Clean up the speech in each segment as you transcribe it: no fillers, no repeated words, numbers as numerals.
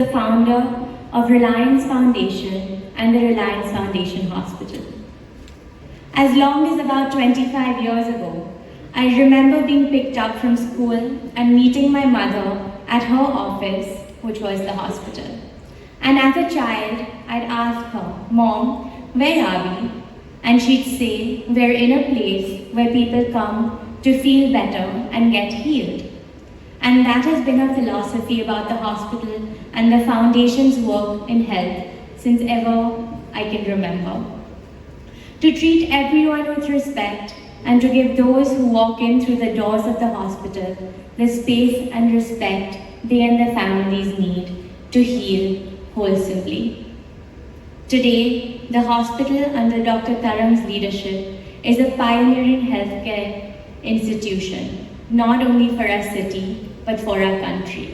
The founder of Reliance Foundation and the Reliance Foundation Hospital. As long as about 25 years ago, I remember being picked up from school and meeting my mother at her office, which was the hospital. And as a child, I'd ask her, "Mom, where are we?" And she'd say, "We're in a place where people come to feel better and get healed." And that has been her philosophy about the hospital and the foundation's work in health since ever I can remember. To treat everyone with respect and to give those who walk in through the doors of the hospital the space and respect they and their families need to heal wholesomely. Today, the hospital under Dr. Taram's leadership is a pioneering healthcare institution, not only for our city, but for our country.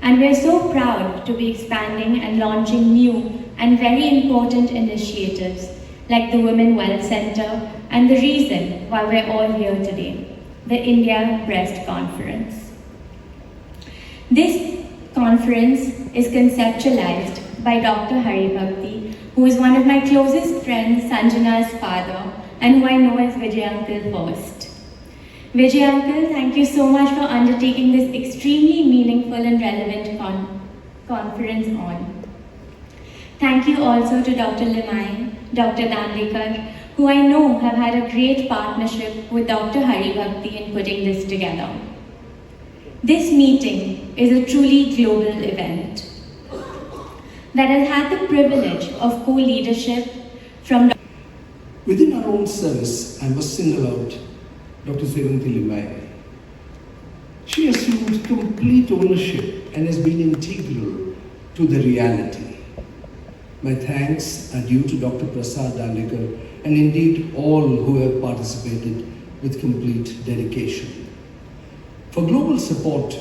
And we're so proud to be expanding and launching new and very important initiatives like the Women Wealth Center and the reason why we're all here today, the India Breast Conference. This conference is conceptualized by Dr. Hari Bhakti, who is one of my closest friends, Sanjana's father, and who I know as Vijay Uncle first. Vijay Uncle, thank you so much for undertaking this extremely meaningful and relevant conference on. Thank you also to Dr. Limai, Dr. Dandekar, who I know have had a great partnership with Dr. Hari Bhakti in putting this together. This meeting is a truly global event that has had the privilege of co-leadership from Within our own service, I must single out Dr. Sevanthi Limai. She assumed complete ownership and has been integral to the reality. My thanks are due to Dr. Prasad Dandekar and indeed all who have participated with complete dedication. For global support,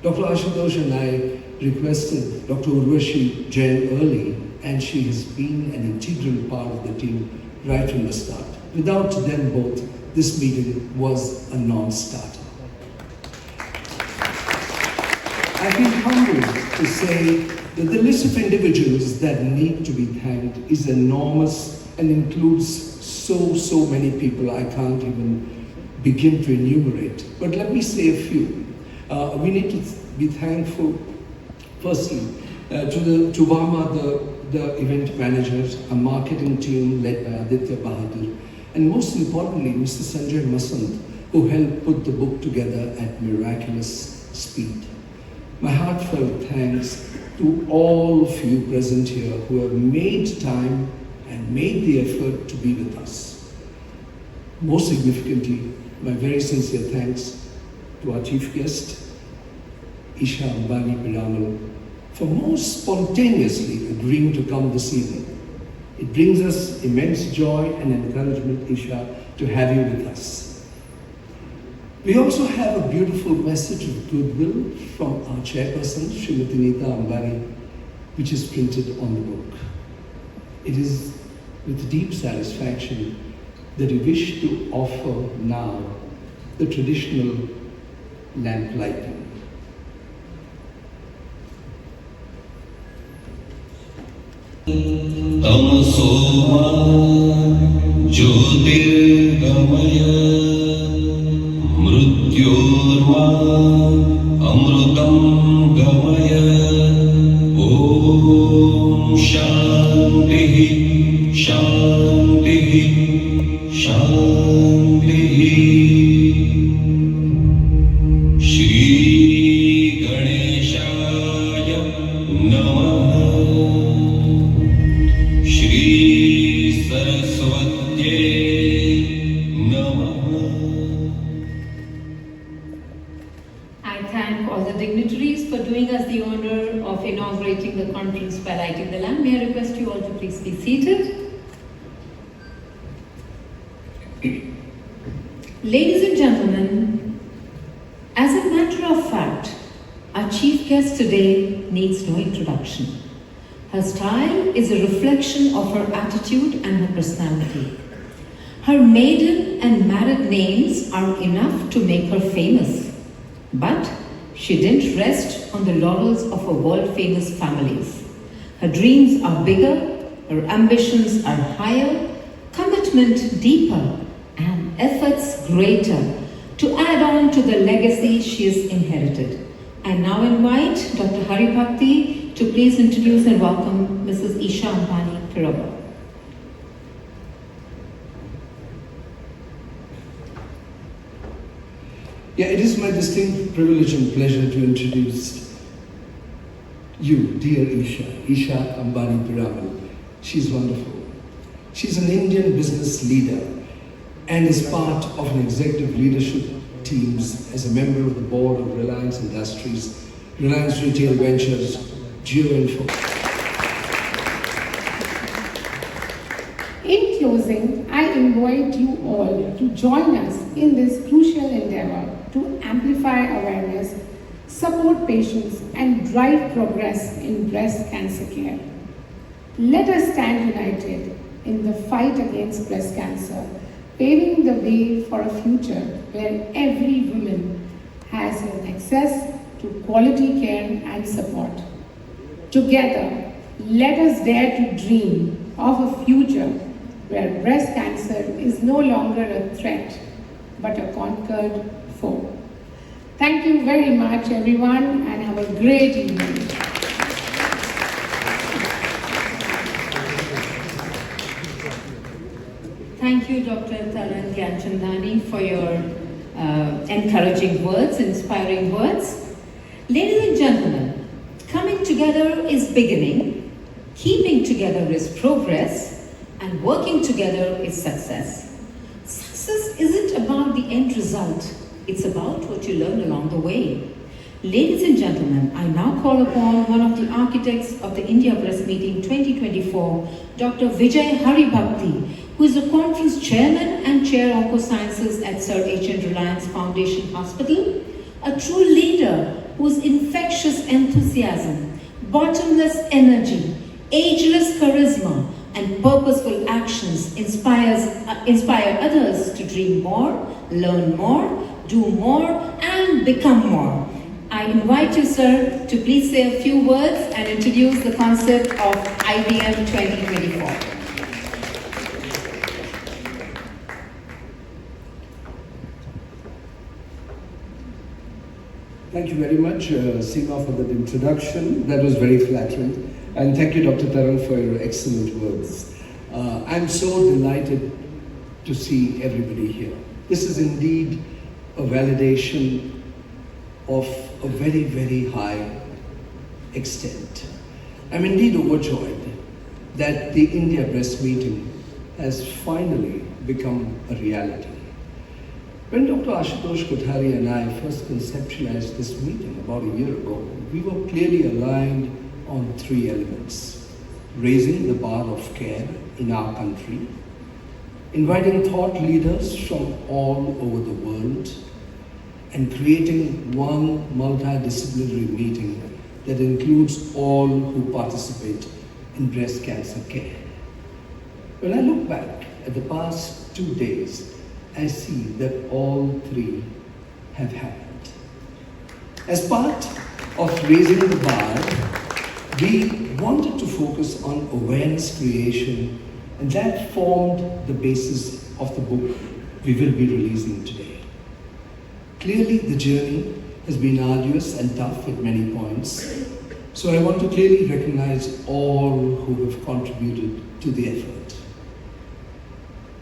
Dr. Ashutosh and I requested Dr. Urvashi Jain early, and she has been an integral part of the team right from the start. Without them both, this meeting was a non-starter. I feel humbled to say that the list of individuals that need to be thanked is enormous and includes so many people I can't even begin to enumerate. But let me say a few. We need to be thankful, firstly, to Vama, the event managers, a marketing team led by Aditya Bahadur, and most importantly, Mr. Sanjay Masant, who helped put the book together at miraculous speed. My heartfelt thanks to all of you present here who have made time and made the effort to be with us. Most significantly, my very sincere thanks to our chief guest, Isha Ambani Piramal, for most spontaneously agreeing to come this evening. It brings us immense joy and encouragement, Isha, to have you with us. We also have a beautiful message of goodwill from our chairperson, Srimati Neeta Ambani, which is printed on the book. It is with deep satisfaction that we wish to offer now the traditional lamp lighting. Tamasoma Jyotirgamaya Mrityorma Amrutam Gamaya Om Shantihi Shantihi Shantihi Shri Ganeshaya Namah dignitaries for doing us the honor of inaugurating the conference by lighting the lamp. May I request you all to please be seated. Ladies and gentlemen, as a matter of fact, our chief guest today needs no introduction. Her style is a reflection of her attitude and her personality. Her maiden and married names are enough to make her famous. But She didn't rest on the laurels of her world-famous families. Her dreams are bigger, her ambitions are higher, commitment deeper, and efforts greater to add on to the legacy she has inherited. I now invite Dr. Hari Bhakti to please introduce and welcome Mrs. Isha Ambani Piroba. Yeah, it is my distinct privilege and pleasure to introduce you, dear Isha Ambani Piroba. She's wonderful. She's an Indian business leader and is part of an executive leadership teams as a member of the board of Reliance Industries, Reliance Retail Ventures, Geoinfo. In closing, I invite you all to join us in this crucial endeavor to amplify awareness, support patients, and drive progress in breast cancer care. Let us stand united in the fight against breast cancer, paving the way for a future where every woman has access to quality care and support. Together, let us dare to dream of a future where breast cancer is no longer a threat, but a conquered foe. Thank you very much, everyone, and have a great evening. Thank you, Dr. Taran Gyanchandani, for your encouraging words, inspiring words. Ladies and gentlemen, coming together is beginning, keeping together is progress, and working together is success. Success isn't about the end result, it's about what you learn along the way. Ladies and gentlemen, I now call upon one of the architects of the India Breast Meeting 2024, Dr. Vijay Hari Bhakti, who is the conference chairman and chair of Oncosciences at Sir H.N. Reliance Foundation Hospital, a true leader whose infectious enthusiasm, bottomless energy, ageless charisma, and purposeful actions inspire others to dream more, learn more, do more, and become more. I invite you, sir, to please say a few words and introduce the concept of IBM 2024. Thank you very much, Seema, for that introduction. That was very flattering. And thank you, Dr. Taran, for your excellent words. I'm so delighted to see everybody here. This is indeed a validation of a very, very high extent. I'm indeed overjoyed that the India Breast Meeting has finally become a reality. When Dr. Ashutosh Kothari and I first conceptualized this meeting about a year ago, we were clearly aligned on three elements: raising the bar of care in our country, inviting thought leaders from all over the world, and creating one multidisciplinary meeting that includes all who participate in breast cancer care. When I look back at the past 2 days, I see that all three have happened. As part of raising the bar, we wanted to focus on awareness creation, and that formed the basis of the book we will be releasing today. Clearly, the journey has been arduous and tough at many points, so I want to clearly recognize all who have contributed to the effort.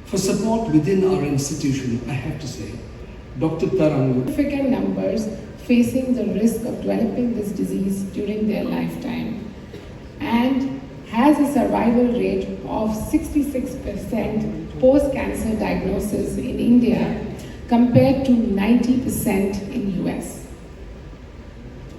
For support within our institution, I have to say, Dr. Taran. Significant numbers facing the risk of developing this disease during their lifetime and has a survival rate of 66% post-cancer diagnosis in India compared to 90% in US.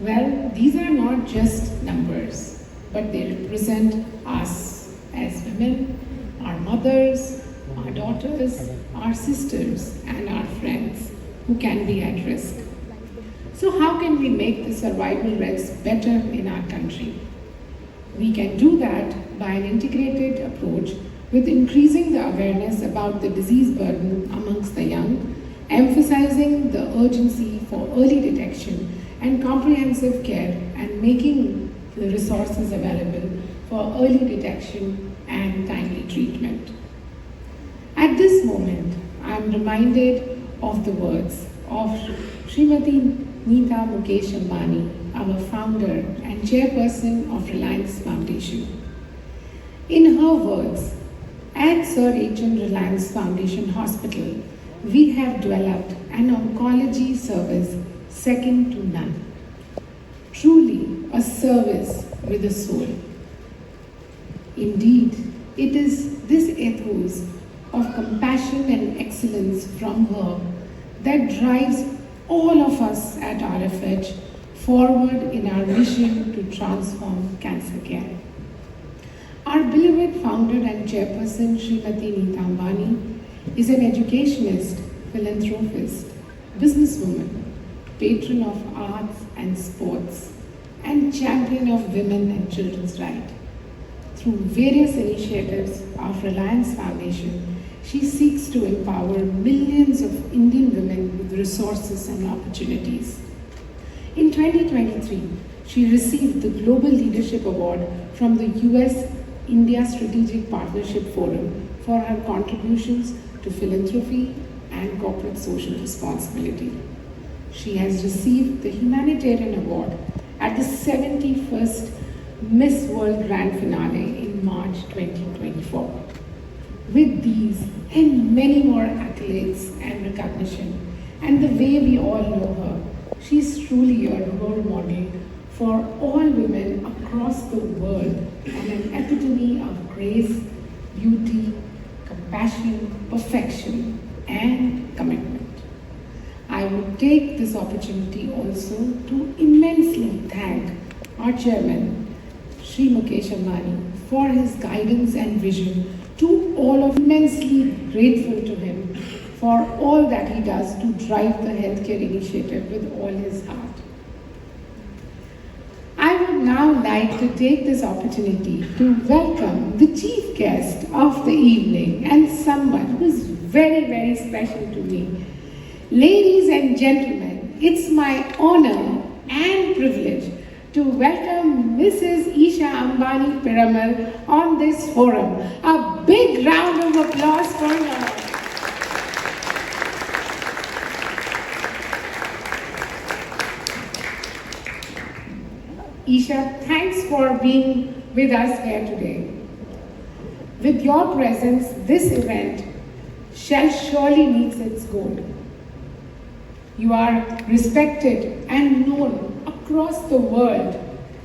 Well, these are not just numbers, but they represent us as women, our mothers, our daughters, our sisters, and our friends who can be at risk. So how can we make the survival rates better in our country? We can do that by an integrated approach with increasing the awareness about the disease burden amongst the young, emphasizing the urgency for early detection and comprehensive care and making the resources available for early detection and timely treatment. At this moment, I am reminded of the words of Srimati Neeta Mukesh Ambani, our founder and chairperson of Reliance Foundation. In her words, at Sir H.N. Reliance Foundation Hospital, we have developed an oncology service second to none. Truly a service with a soul. Indeed, it is this ethos of compassion and excellence from her that drives all of us at RFH forward in our mission to transform cancer care. Our beloved founder and chairperson, Srimati Neeta Ambani, is an educationist, philanthropist, businesswoman, patron of arts and sports, and champion of women and children's rights. Through various initiatives of Reliance Foundation, she seeks to empower millions of Indian women with resources and opportunities. In 2023, she received the Global Leadership Award from the US-India Strategic Partnership Forum for her contributions to philanthropy and corporate social responsibility. She has received the Humanitarian Award at the 71st Miss World Grand Finale in March 2024. With these and many more accolades and recognition, and the way we all know her, she's truly a role model for all women across the world and an epitome of grace, beauty, compassion, perfection, and commitment. I would take this opportunity also to immensely thank our chairman, Sri Mukesh Ambani, for his guidance and vision to all of immensely grateful to him for all that he does to drive the healthcare initiative with all his heart. I would now like to take this opportunity to welcome the chief guest of the evening and someone who is very, very special to me. Ladies and gentlemen, it's my honor and privilege to welcome Mrs. Isha Ambani Piramal on this forum. A big round of applause for her. Isha, thanks for being with us here today. With your presence, this event shall surely meet its goal. You are respected and known across the world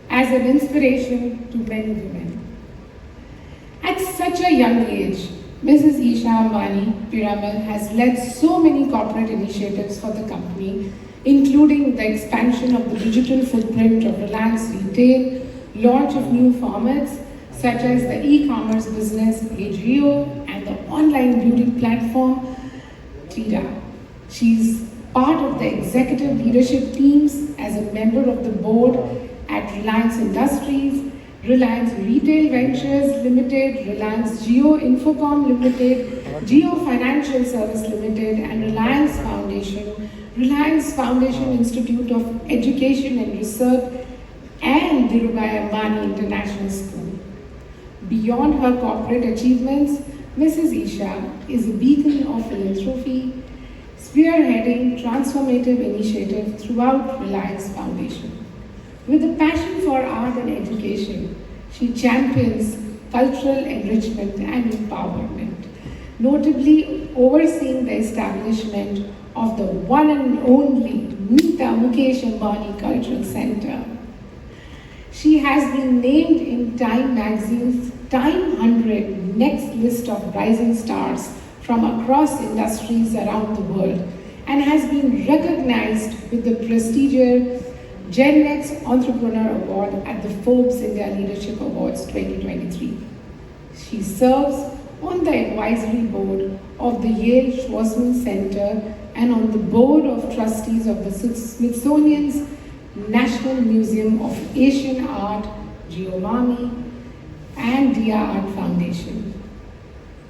as an inspiration to many women. At such a young age, Mrs. Isha Ambani Piramal has led so many corporate initiatives for the company, including the expansion of the digital footprint of Reliance Retail, launch of new formats such as the e-commerce business AGO and the online beauty platform Trident. She's part of the executive leadership teams as a member of the board at Reliance Industries, Reliance Retail Ventures Limited, Reliance Jio Infocom Limited, Jio Financial Service Limited, and Reliance Foundation Institute of Education and Research, and Dhirubhai Ambani International School. Beyond her corporate achievements, Mrs. Isha is a beacon of philanthropy, spearheading transformative initiatives throughout Reliance Foundation. With a passion for art and education, she champions cultural enrichment and empowerment, notably overseeing the establishment of the one and only Neeta Mukesh Ambani Cultural Center. She has been named in Time magazine's Time 100 Next list of rising stars from across industries around the world and has been recognized with the prestigious Gen Next Entrepreneur Award at the Forbes India Leadership Awards 2023. She serves on the advisory board of the Yale Schwarzman Center and on the board of trustees of the Smithsonian's National Museum of Asian Art, Giovanni, and Dia Art Foundation.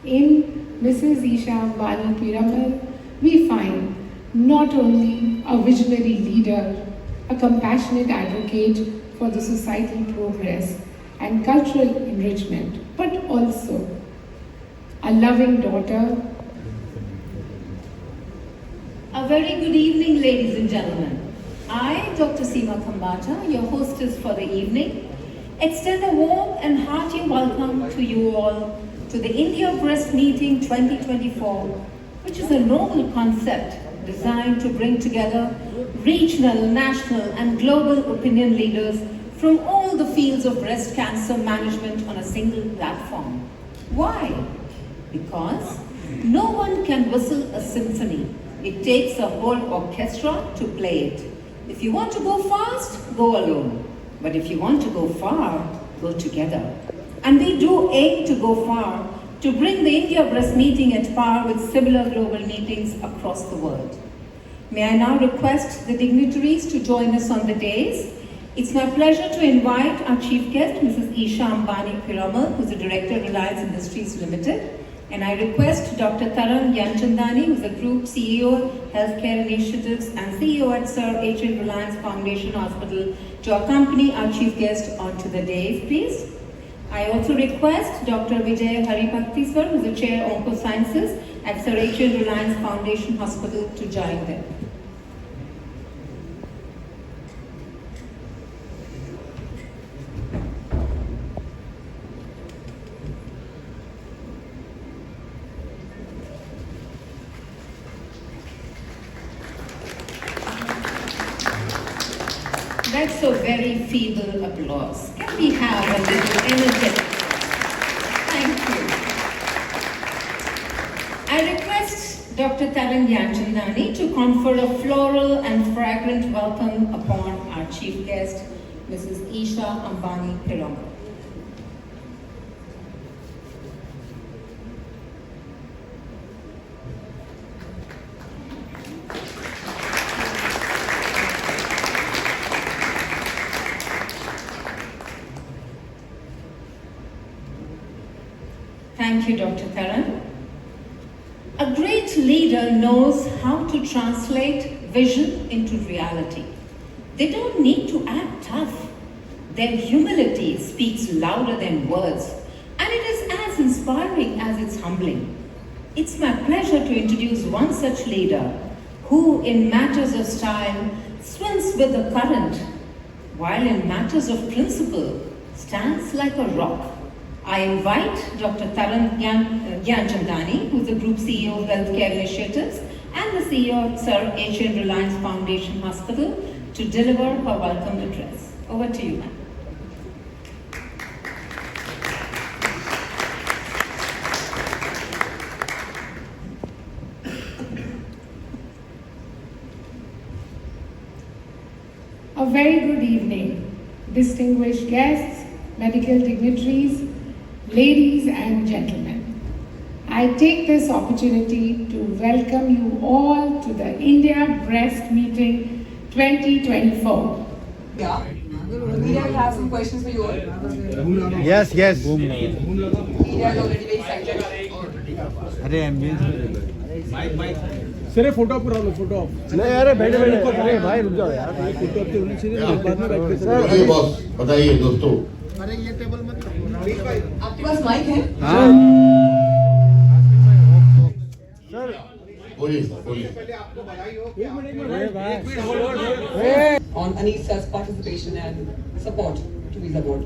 In Mrs. Isha Ambani Piramal, we find not only a visionary leader, a compassionate advocate for the societal progress and cultural enrichment, but also a loving daughter. A very good evening, ladies and gentlemen. I, Dr. Seema Khambata, your hostess for the evening, extend a warm and hearty welcome to you all to the India Breast Meeting 2024, which is a novel concept designed to bring together regional, national and global opinion leaders from all the fields of breast cancer management on a single platform. Why? Because no one can whistle a symphony. It takes a whole orchestra to play it. If you want to go fast, go alone. But if you want to go far, go together. And we do aim to go far to bring the India Breast Meeting at par with similar global meetings across the world. May I now request the dignitaries to join us on the dais. It's my pleasure to invite our chief guest, Mrs. Isha Ambani, who's the Director of Reliance Industries Limited. And I request Dr. Taran Gyanchandani, who's the Group CEO, Healthcare Initiatives and CEO at Sir H.N. Reliance Foundation Hospital, to accompany our chief guest onto the dais, please. I also request Dr. Vijay Haribhakti sir, who's the Chair of Oncosciences at Sir H.N. Reliance Foundation Hospital, to join them. That's a very feeble applause. Can we have a little energy? Thank you. I request Dr. Taran Gyanchandani to confer a floral and fragrant welcome upon our chief guest, Mrs. Isha Ambani Pirama. Thank you, Dr. Taran. A great leader knows how to translate vision into reality. They don't need to act tough. Their humility speaks louder than words, and it is as inspiring as it's humbling. It's my pleasure to introduce one such leader who, in matters of style, swims with the current, while in matters of principle, stands like a rock. I invite Dr. Taran Gyanchandani, who's the Group CEO of Healthcare Initiatives and the CEO of Sir H.N. Reliance Foundation Hospital, to deliver her welcome address. Over to you, ma'am. A very good evening, distinguished guests, medical dignitaries, ladies and gentlemen. I take this opportunity to welcome you all to the India Breast Meeting 2024. Yeah, we have some questions for you all. Yes, yes. Media is already very excited. अरे ambience sir photo पूरा लो photo नहीं अरे बैठे बैठे अरे भाई रुक जाओ यार फोटो तो होनी चाहिए बाद में बैठ के बताइए बॉस बताइए दोस्तों अरे ये टेबल मत आपके पास माइक है? हाँ सर बोलिए सर बोलिए On Anisha's participation and support to Visa Board.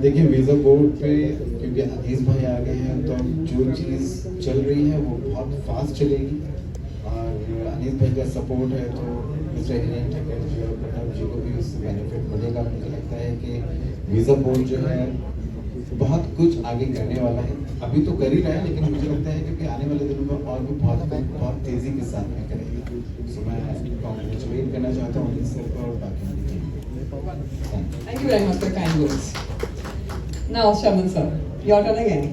देखिए वीज़ा बोर्ड पे क्योंकि अनीस भाई आ गए हैं तो जो चीज़ चल रही है वो बहुत फास्ट चलेगी और अनीस भाई का सपोर्ट है तो मिस्टर हिरेन ठक्कर जी और प्रणव जी को भी उससे बेनिफिट मिलेगा। मुझे लगता है कि वीज़ा बोर्ड जो है बहुत कुछ आगे करने वाला है, अभी तो कर ही रहा है लेकिन मुझे लगता है कि आने वाले दिनों में और भी बहुत तेज़ी के साथ में करेगा। तो मैं कॉन्ग्रेचुलेट करना चाहता हूँ अनीस सर को और बाकी। Thank you very much for kind words. Now, Shaman sir, your turn again.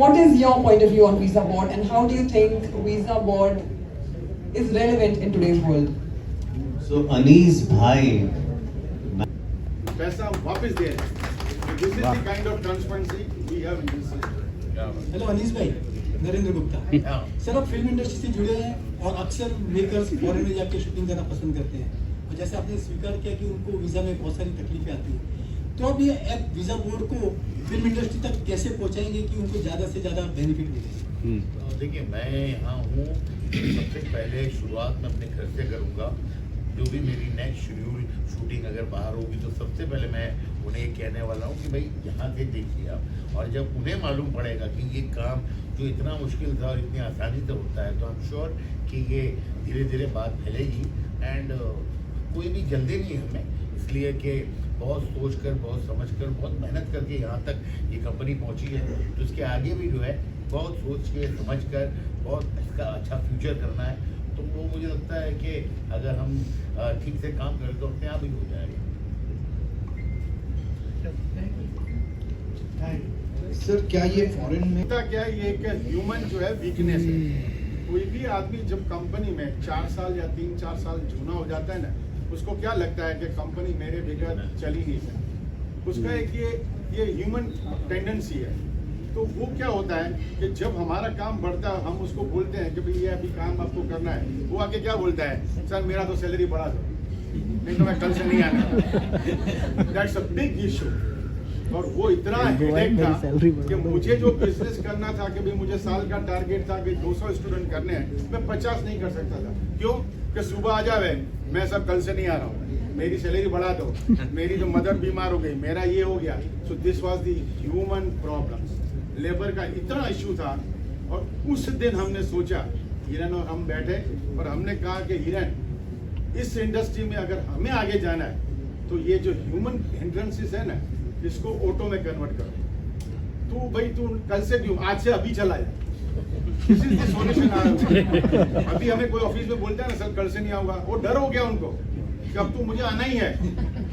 What is your point of view on Visa Board and how do you think Visa Board is relevant in today's world? So, Anis bhai. पैसा वापस दे रहे हैं। This is the kind of transparency we have in this system. Hello Anees भाई, Narendra Gupta. Sir आप film industry से जुड़े हैं और अक्सर मेकर्स फॉरेन में जाके शूटिंग करना पसंद करते हैं। और जैसे आपने स्वीकार किया कि उनको वीज़ा में बहुत सारी तकलीफें आती हैं, तो अब ये ऐप वीज़ा बोर्ड को फिल्म इंडस्ट्री तक कैसे पहुंचाएंगे कि उनको ज़्यादा से ज़्यादा बेनिफिट मिले? देखिए, मैं यहाँ हूँ, सबसे पहले शुरुआत मैं अपने घर से करूँगा। जो भी मेरी नेक्स्ट शेड्यूल शूटिंग अगर बाहर होगी तो सबसे पहले मैं उन्हें ये कहने वाला हूँ कि भाई यहाँ से देखिए आप। और जब उन्हें मालूम पड़ेगा कि ये काम जो इतना मुश्किल था और इतनी आसानी से होता है, तो आई एम श्योर कि ये धीरे धीरे बात फैलेगी। एंड कोई भी जल्दी नहीं है हमें, इसलिए कि बहुत सोच कर, बहुत समझ कर, बहुत मेहनत करके यहाँ तक ये कंपनी पहुँची है। तो इसके आगे भी जो है बहुत सोच के समझ कर बहुत इसका अच्छा फ्यूचर करना है। तो वो मुझे लगता है कि अगर हम ठीक से काम करें तो अपने आप ही हो जाएगा। सर क्या ये फॉरेन में क्या ये एक ह्यूमन जो है वीकनेस है। कोई भी आदमी जब कंपनी में 4 साल या 3-4 साल जूना हो जाता है ना, उसको क्या लगता है कि कंपनी मेरे बगैर चल ही नहीं सकती। उसका एक ये ह्यूमन टेंडेंसी है। तो वो क्या होता है कि जब हमारा काम बढ़ता है, हम उसको बोलते हैं कि भाई ये अभी काम आपको करना है, वो आके क्या बोलता है, सर मेरा तो सैलरी बढ़ा दो, नहीं तो मैं कल से नहीं आना। That's a big issue. और वो इतना हेडेक था कि मुझे जो बिजनेस करना था कि भाई मुझे साल का टारगेट था कि 200 स्टूडेंट करने हैं, मैं 50 नहीं कर सकता था। क्यों? कि सुबह आ जावे, मैं सब कल से नहीं आ रहा हूँ, मेरी सैलरी बढ़ा दो, मेरी जो मदर बीमार हो गई, मेरा ये हो गया। So this was the human problems. Labour का इतना इशू था। और उस दिन हमने सोचा, हिरन और हम बैठे और हमने कहा कि हिरन, इस इंडस्ट्री में अगर हमें आगे जाना है तो ये जो ह्यूमन हिंड्रेंसेस है ना, इसको ऑटो में कन्वर्ट करो। तू भाई तू कल से क्यों, आज से अभी चला जा। This is the solution. अभी हमें कोई ऑफिस में बोलता है ना, सर कल से नहीं आऊंगा, वो डर हो गया उनको कि अब तो मुझे आना ही है।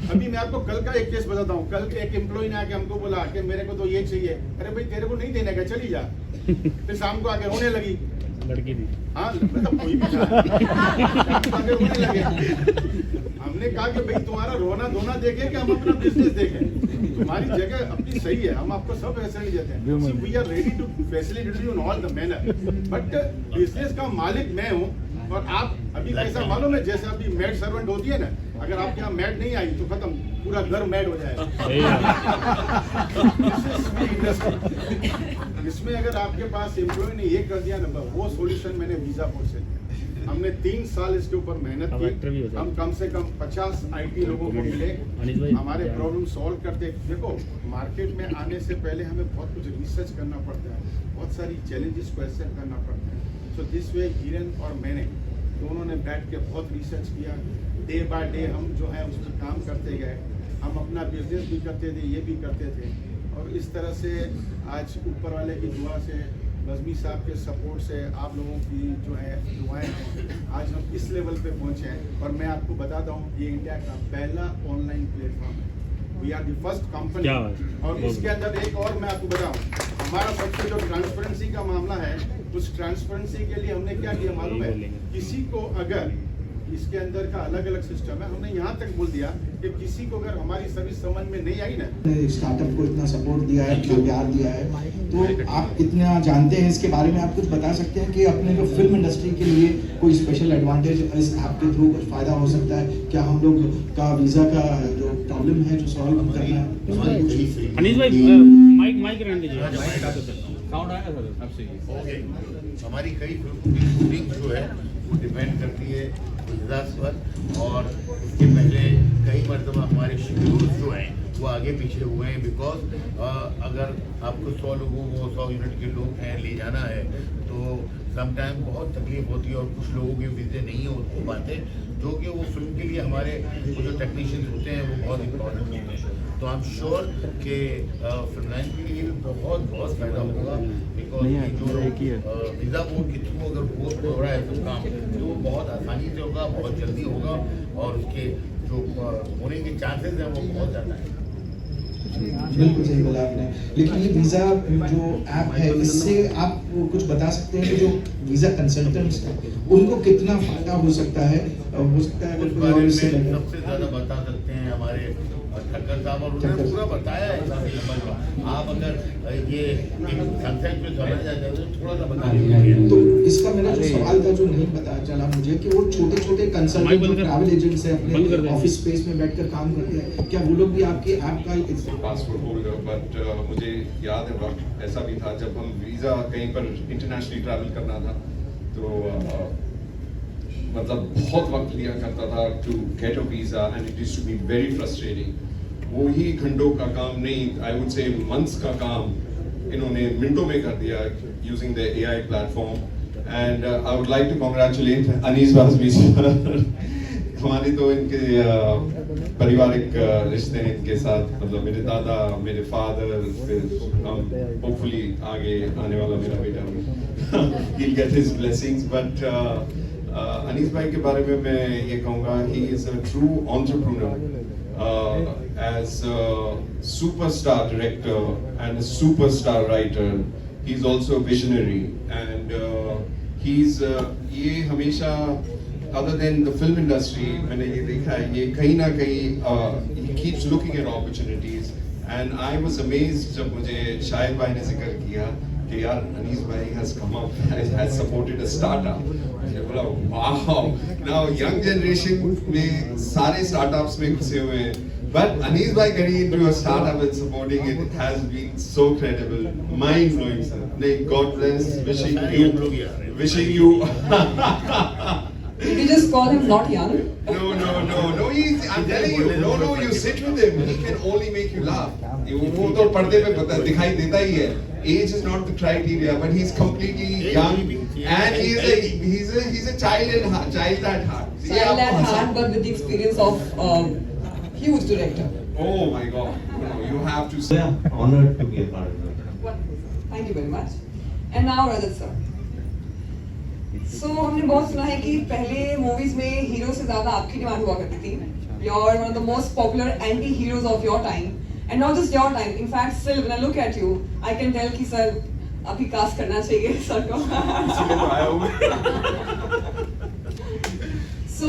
अभी मैं आपको कल का एक केस बताता हूँ। कल एक एम्प्लॉय ने आके हमको बोला कि मेरे को तो ये चाहिए। अरे भाई तेरे को नहीं देने का, चली जा। फिर शाम को आके रोने लगी लड़की थी। हाँ मतलब कोई भी आगे रोने लगे। हमने कहा कि भाई तुम्हारा रोना धोना देखे कि हम अपना बिजनेस देखें। तुम्हारी जगह अपनी सही है, हम आपको सब फैसिलिटी देते हैं। We are ready to facilitate you in all the manner, but business का मालिक मैं हूँ। और आप अभी कैसा मालूम है, जैसे अभी मैड सर्वेंट होती है ना, अगर आपके यहाँ मैड नहीं आई तो खत्म, पूरा घर मैड हो जाएगा। इसमें अगर आपके पास एम्प्लॉय ने ये कर दिया ना, वो सॉल्यूशन मैंने वीजा बोर्ड से लिया। हमने 3 साल इसके ऊपर मेहनत की। हम कम से कम 50 IT लोगों को मिले, हमारे प्रॉब्लम सॉल्व करते। देखो, मार्केट में आने से पहले हमें बहुत कुछ रिसर्च करना पड़ता है, बहुत सारी चैलेंजेस को एक्सेप्ट करना पड़ता है। तो दिस वे हिरन और मैंने दोनों ने बैठ के बहुत रिसर्च किया। डे बाय डे हम जो है उस पर काम करते गए। हम अपना बिजनेस भी करते थे, ये भी करते थे। और इस तरह से आज ऊपर वाले की दुआ से, नज़मी साहब के सपोर्ट से, आप लोगों की जो है दुआएं हैं, आज हम इस लेवल पे पहुंचे हैं। और मैं आपको बताता हूँ, ये इंडिया का पहला ऑनलाइन प्लेटफॉर्म है। We are the first company. और इसके अंदर एक और मैं आपको बताऊँ, हमारा सबसे जो ट्रांसपेरेंसी का मामला है, उस ट्रांसपेरेंसी के लिए हमने क्या किया मालूम है? किसी को अगर इसके अंदर का अलग अलग सिस्टम है, हमने यहाँ तक बोल दिया कि किसी को अगर हमारी सर्विस समझ में नहीं आई ना, स्टार्टअप को इतना सपोर्ट दिया है, इतना प्यार दिया है, तो आप इतना जानते हैं इसके बारे में, आप कुछ बता सकते हैं कि अपने जो फिल्म इंडस्ट्री के लिए कोई स्पेशल एडवांटेज इस ऐप के थ्रू कुछ फायदा हो सकता है क्या? हम लोग का वीजा का जो प्रॉब्लम है जो सॉल्व करना है। अनीस भाई माइक रहने दीजिए, साउंड आया सर आपसे। ओके, हमारी कई फिल्मों की शूटिंग जो है वो डिपेंड करती है गुजरात पर। और इसके पहले कई मरतबा हमारे शेड्यूल्स जो हैं वो आगे पीछे हुए हैं। बिकॉज अगर आपको 100 लोगों को 100 यूनिट के लोग हैं ले जाना है तो समटाइम बहुत तकलीफ होती है। और कुछ लोगों के वीज़े नहीं हो पाते, जो कि वो फिल्म के लिए हमारे वो जो टेक्नीशियंस होते हैं वो बहुत इंपॉर्टेंट होते हैं। तो आई एम श्योर कि फिल्म लाइन के लिए बहुत बहुत फायदा होगा। बिकॉज जो वीज़ा बोर्ड के थ्रू अगर हो रहा है तो काम, तो वो बहुत आसानी से होगा, बहुत जल्दी होगा। और उसके जो होने के चांसेस हैं वो बहुत ज़्यादा हैं। बिल्कुल सही बोला आपने। लेकिन ये वीज़ा जो ऐप है, इससे आप कुछ बता सकते हैं कि जो वीज़ा कंसल्टेंट्स हैं उनको कितना फायदा हो सकता है? अगर कोई और इससे सबसे ज़्यादा बता सकते हैं हमारे ठक्कर साहब, और उन्होंने पूरा बताया है। आप अगर ये संसेट में समझ जाता तो थोड़ा सा बता दीजिए। तो इसका मेरा जो सवाल था जो नहीं पता चला मुझे कि वो छोटे छोटे कंसल्टेंट जो ट्रैवल एजेंट्स हैं अपने ऑफिस स्पेस में बैठकर काम करते हैं, क्या वो लोग भी आपके ऐप का पासपोर्ट होल्डर? बट मुझे याद है वक्त ऐसा भी था जब हम वीज़ा कहीं पर इंटरनेशनली ट्रैवल करना था तो मतलब बहुत वक्त लिया करता था to get a visa and it used to be very frustrating. वो ही घंटों का काम नहीं, आई वुड से मंथ्स का काम इन्होंने मिनटों में कर दिया using the AI platform. And I would like to congratulate Anees Vajvi sir. हमारे तो इनके पारिवारिक रिश्ते हैं इनके साथ, मतलब मेरे दादा, मेरे फादर, फिर हम होपफुली आगे आने वाला मेरा बेटा he'll get his blessings। but Anees भाई के बारे में मैं ये कहूँगा he is a true entrepreneur, as a superstar director and a superstar writer he is also a visionary and he's ये हमेशा other than the film industry मैंने ये देखा है ये कहीं ना कहीं he keeps looking at opportunities and I was amazed जब मुझे शाहिद भाई ने जिक्र किया कि यार अनीस भाई has come up has supported a startup। मुझे बोला wow, now young generation में सारे startups में घुसे हुए हैं but अनीस भाई getting into a startup and supporting it has been so credible, mind blowing sir। नहीं, God bless, wishing you Did you just call him not young? No, I'm telling you, no, you sit with him, he can only make you laugh। वो तो पर्दे पे दिखाई देता ही है। Age is not the criteria, but he's completely young and he's a child at heart. Child at heart, but with the experience of huge director. Oh my God, you have to. So yeah, honored to be a part of it. Well, thank you very much. And now Rajat sir. So हमने बहुत सुना है कि पहले movies में hero से ज्यादा आपकी डिमांड हुआ करती थी। You're one of the most popular anti-heroes of your time, and not just your time. In fact, still when I look at you, I can tell कि सर अभी कास्ट करना चाहिए सर को। इसीलिए तो आया हूँ। So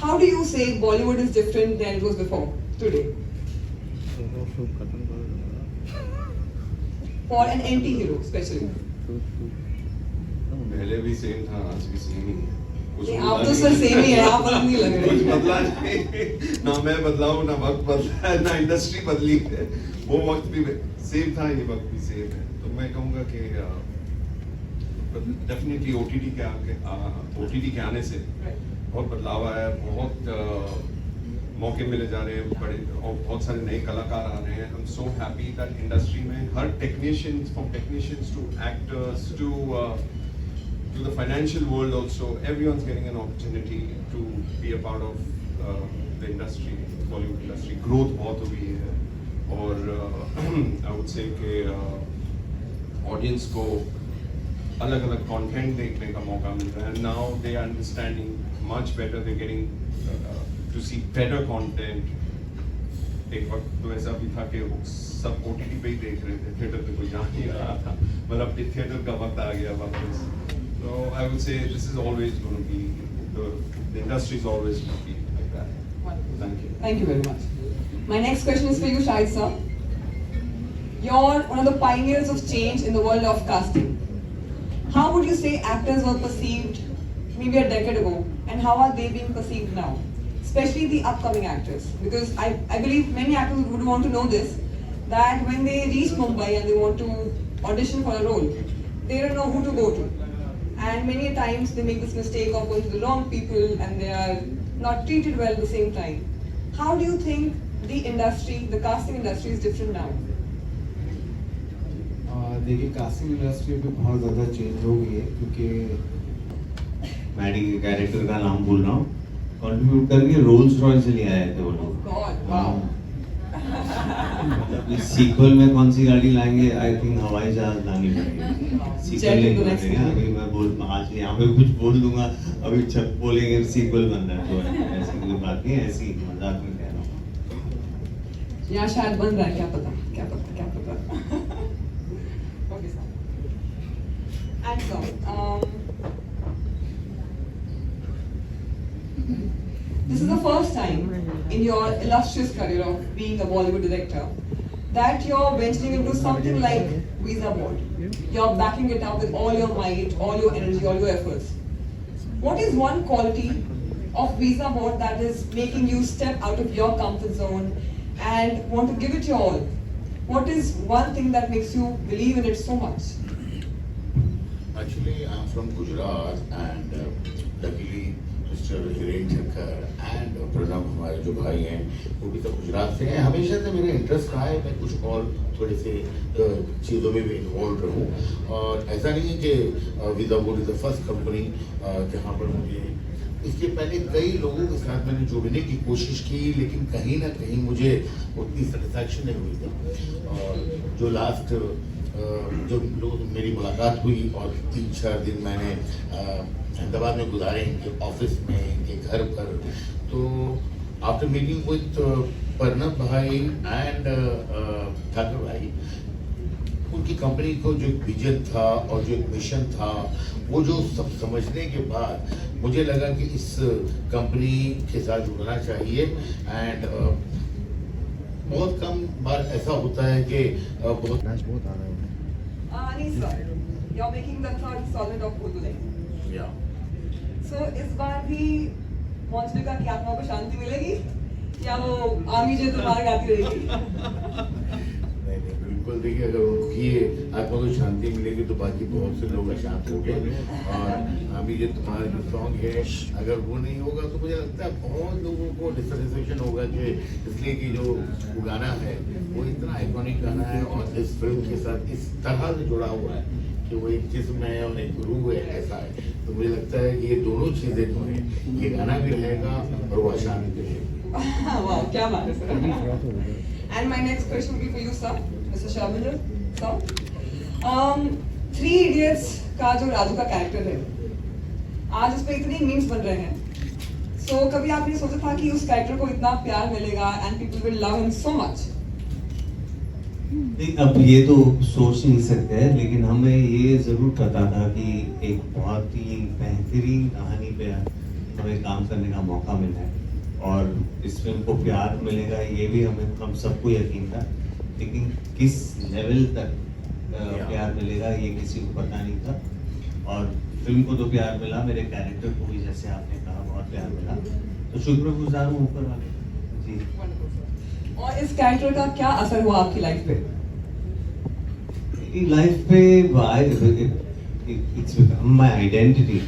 how do you say Bollywood is different than it was before today? For an anti-hero, especially. पहले भी सेम था, आज भी सेम ही है। आप तो सर सेम ही है, आप बदल नहीं लग रहे। कुछ बदला नहीं, ना मैं बदला हूँ, ना वक्त बदला है, ना इंडस्ट्री बदली है। वो वक्त भी सेम था, ये वक्त भी सेम है। तो मैं कहूँगा कि डेफिनेटली OTT के आने से बहुत बदलाव आया है, बहुत मौके मिले जा रहे हैं, बड़े और बहुत सारे नए कलाकार आ रहे हैं। I'm so happy that industry में हर technicians, from technicians to actors to the financial world also, everyone's getting an opportunity to be a part of the industry, Bollywood industry. Growth बहुत हुई है और I would say कि audience को अलग-अलग content देखने का मौका मिल रहा है। And now they are understanding much better, they're getting to see better content। एक वक्त तो ऐसा भी था कि सब OTT पे ही देख रहे थे, थिएटर पे कोई जा नहीं रहा था, मतलब थिएटर का वक्त आ गया वापस। So I would say this is always going to be, the industry is always going to be like that। Thank you. Thank you very much. My next question is for you, Shahid sir. You're one of the pioneers of change in the world of casting. How would you say actors were perceived maybe a decade ago, and how are they being perceived now? Especially the upcoming actors, because I believe many actors would want to know this, that when they reach Mumbai and they want to audition for a role, they don't know who to go to. And many times they make this mistake of going to the wrong people and they are not treated well at the same time. How do you think the industry, the casting industry is different now? देखिए casting industry में बहुत ज़्यादा change हो गई है क्योंकि Maddie के character का नाम भूल रहा हूँ, कंट्रीब्यूट करके रोल्स रॉयस ले आए थे वो लोग। इस सीक्वल में कौन सी गाड़ी लाएंगे? आई थिंक हवाई जहाज लानी पड़ेगी। सीक्वल नहीं करेंगे, अभी मैं आज यहाँ पे कुछ बोल दूंगा, अभी छप बोलेंगे सीक्वल बन रहा है, तो ऐसी कोई बात नहीं, ऐसी मजाक में कह रहा हूँ। यहाँ शायद बन रहा है, क्या पता, क्या पता, क्या पता। Okay, sir. And so, this is the first time in your illustrious career of being a Bollywood director that you're venturing into something like visa board. You're backing it up with all your might, all your energy, all your efforts. What is one quality of visa board that is making you step out of your comfort zone and want to give it your all? What is one thing that makes you believe in it so much? Actually, I'm from Gujarat, and luckily Mr. Hiren Thakkar and Pranav हमारे जो भाई हैं वो भी तो गुजरात से हैं. हमेशा से मेरा इंटरेस्ट रहा है मैं कुछ और थोड़े से चीज़ों में भी इन्वॉल्व रहूं. और ऐसा नहीं है कि visa board is the first company जहां पर मुझे, इसके पहले कई लोगों के साथ मैंने जुड़ने की कोशिश की, लेकिन कहीं ना कहीं मुझे उतनी सेटिस्फैक्शन नहीं हुई थी. और जो लास्ट जब लोगों से मेरी मुलाकात हुई और 3-4 दिन मैंने अहमदाबाद में गुजारे इनके ऑफिस में, इनके घर पर, तो आफ्टर मीटिंग विद प्रणव भाई एंड ठाकुर भाई, उनकी कंपनी को जो एक विजन था और जो एक मिशन था, वो जो सब समझने के बाद मुझे लगा कि इस कंपनी के साथ जुड़ना चाहिए. एंड बहुत कम बार ऐसा होता है कि बहुत आ रहा है. Isha, you're making the third installment of Udule. Yeah. So इस बार भी मौजूदा की आत्मा को शांति मिलेगी या वो आर्मी जो तो बाहर गाती रहेगी? नहीं, बिल्कुल. देखिए, अगर उनकी आत्मा को शांति मिलेगी तो बाकी बहुत से लोग अशांत हो गए. और अभी जो तुम्हारा जो सॉन्ग है, अगर वो नहीं होगा तो मुझे लगता है बहुत लोगों को डिससेटिस्फेक्शन होगा, कि इसलिए कि जो वो गाना है वो इतना आइकॉनिक गाना है और इस फिल्म के साथ इस तरह से जुड़ा हुआ है कि वो एक जिस्म है और एक रूह है, ऐसा है. तो मुझे लगता है कि ये दोनों चीज़ें जो हैं, ये गाना भी रहेगा और वो अशांत भी रहेगी. Wow, क्या बात है sir. And my next question will be for you, sir, Mr. Sharminder, sir. Three Idiots का जो राजू का कैरेक्टर है, आज उस पे इतने मीम्स बन रहे हैं. So कभी आपने सोचा था कि उस कैरेक्टर को इतना प्यार मिलेगा and people will love him so much? अब ये तो सोच नहीं सकते हैं, लेकिन हमें ये जरूर पता था कि एक बहुत ही बेहतरीन कहानी पे हमें काम करने का मौका मिला है और इस फिल्म को प्यार मिलेगा, ये भी हम सबको यकीन था. लेकिन किस लेवल तक प्यार मिलेगा ये किसी को पता नहीं था. और फिल्म को तो प्यार मिला, मेरे कैरेक्टर को भी जैसे आपने कहा बहुत प्यार मिला, तो शुक्रगुजार हूँ ऊपर वाले जी. और इस कैरेक्टर का क्या असर हुआ आपकी लाइफ पे? लाइफ पे it's become my identity.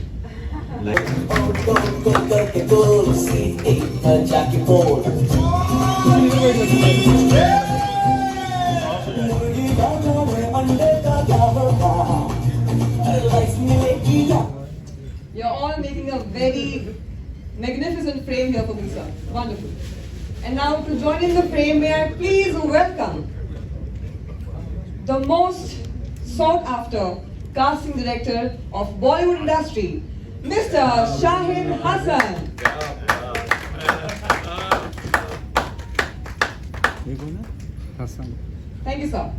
You're all making a very magnificent frame here for me, sir. Wonderful. And now to join in the frame, may I please welcome the most sought after casting director of Bollywood industry, Mr. Shahid Hassan. Thank you, sir.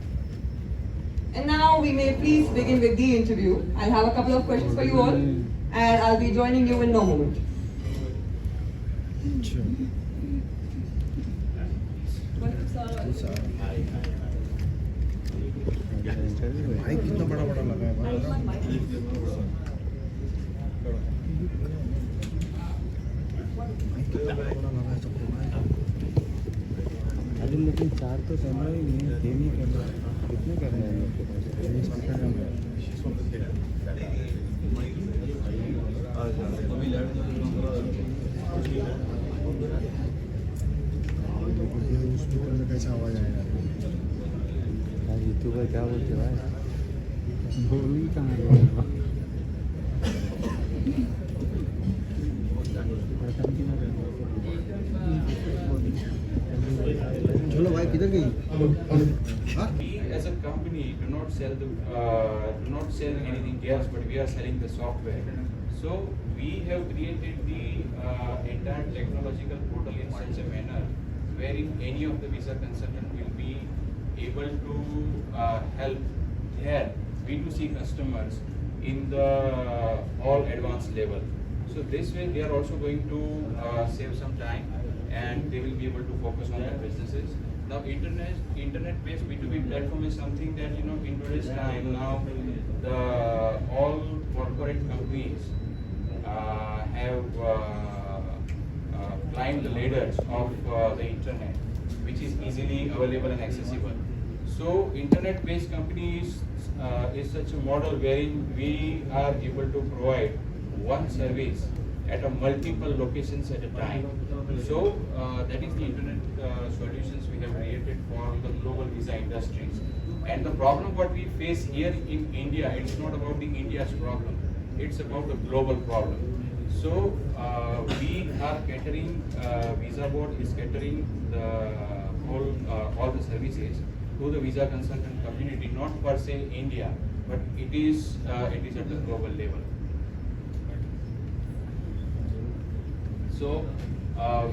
And now we may please begin with the interview. I'll have a couple of questions for you all, and I'll be joining you in no moment. भाई कितना बड़ा बड़ा लगा है अरे लेकिन 4 तो camera ही नहीं है, 3 ही कैमरा. कितने कैमरा है आपके पास? में कैसा आवाज आएगा? यूट्यूबर क्या बोलते भाई, बोल ही कहाँ रहे. चलो भाई किधर गई? As a company, do not sell anything else, but we are selling the software. So we have created the entire technological portal in such a manner wherein any of the visa consultant will be able to help their B2C customers in the all advanced level. So this way they are also going to save some time and they will be able to focus on their businesses. Now internet-based B2B platform is something that in today's time now all corporate companies have climbed the ladders of the internet, which is easily available and accessible. So internet-based companies is such a model wherein we are able to provide one service at a multiple locations at a time. So that is the internet solutions we have created for the global visa industries. And the problem what we face here in India, it's not about the India's problem, it's about the global problem. So we are catering, Visa Board is catering the whole all the services to the visa consultant community, not per se India, but it is at the global level. So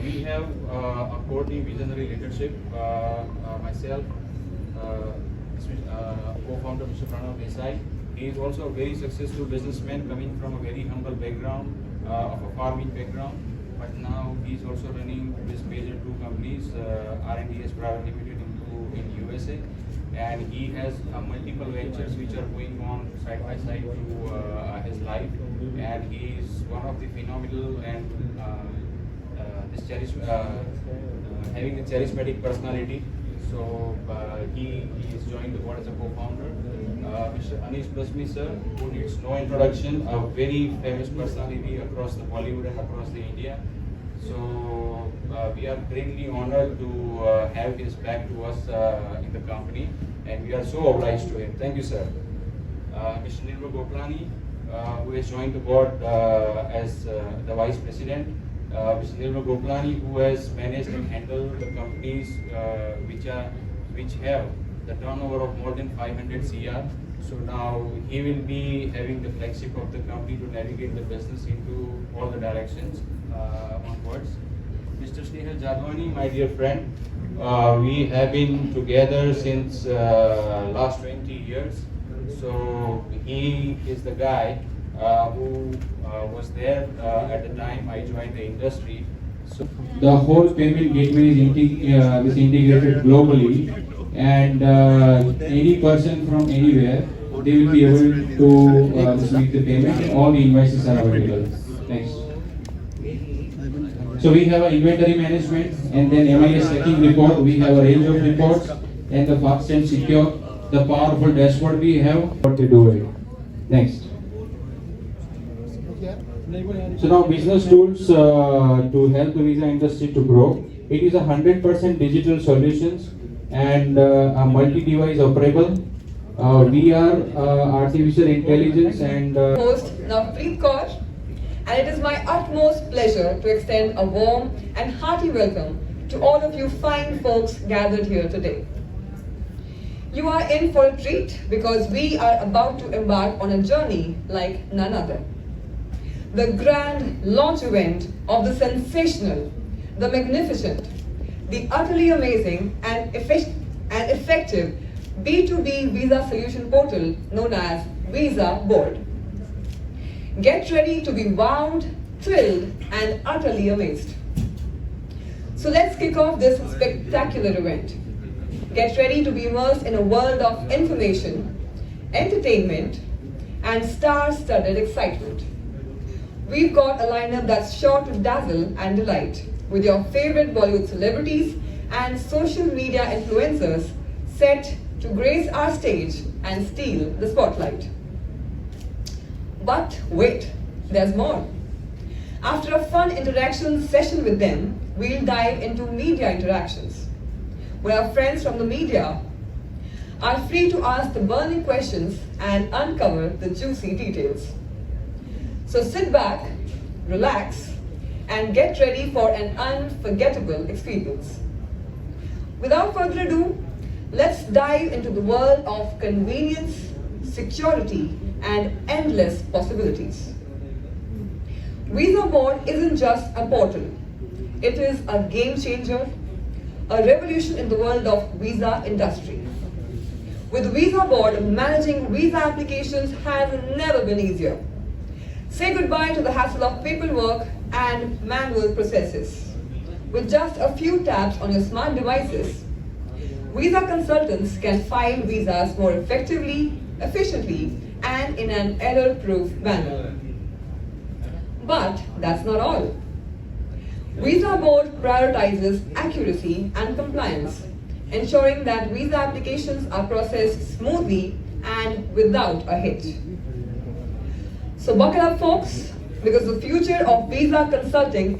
we have a core team visionary leadership. Myself, co-founder Mr. Pranav Desai. He is also a very successful businessman coming from a very humble background, of a farming background. But now he is also running this major two companies, R&DS Private Limited in USA, and he has multiple ventures which are going on side by side through his life. And he is one of the phenomenal and having a charismatic personality. So he is joined the board as a co-founder. Mr. Anish Basmi sir, who needs no introduction, a very famous personality across the Bollywood and across the India. So we are greatly honored to have his back to us in the company, and we are so obliged to him. Thank you, sir. Mr. Nirmal Goplani, who has joined the board as the vice president. Mr. Nirmal Goplani, who has managed and handled the companies which have the turnover of more than 500 CR. So now he will be having the flagship of the company to navigate the business into all the directions onwards. Mr. Snehal Jadwani, my dear friend, we have been together since last 20 years. So he is the guy who was there at the time I joined the industry. So the whole payment gateway is integrated globally, and any person from anywhere, they will be able to receive the payment. All the invoices are available. Thanks. So we have an inventory management, and then MIS tracking report. We have a range of reports, and the fast and secure, the powerful dashboard we have. What to do it? Next. So now business tools to help the visa industry to grow. It is 100% digital solutions and a multi-device operable. We are artificial intelligence and host Navpreet Kaur, and it is my utmost pleasure to extend a warm and hearty welcome to all of you fine folks gathered here today. You are in for a treat because we are about to embark on a journey like none other. The grand launch event of the sensational, the magnificent, the utterly amazing and effective B2B visa solution portal known as Visa Board. Get ready to be wowed, thrilled and utterly amazed. So let's kick off this spectacular event. Get ready to be immersed in a world of information, entertainment and star-studded excitement. We've got a lineup that's sure to dazzle and delight with your favorite Bollywood celebrities and social media influencers set to grace our stage and steal the spotlight. But wait, there's more. After a fun interaction session with them, we'll dive into media interactions, where our friends from the media are free to ask the burning questions and uncover the juicy details. So sit back, relax, and get ready for an unforgettable experience. Without further ado, let's dive into the world of convenience, security, and endless possibilities. Visa Board isn't just a portal. It is a game changer, a revolution in the world of visa industry. With Visa Board, managing visa applications has never been easier. Say goodbye to the hassle of paperwork and manual processes. With just a few taps on your smart devices, visa consultants can file visas more effectively, efficiently, and in an error-proof manner. But that's not all. Visa Board prioritizes accuracy and compliance, ensuring that visa applications are processed smoothly and without a hitch. So buckle up, folks, because the future of visa consulting is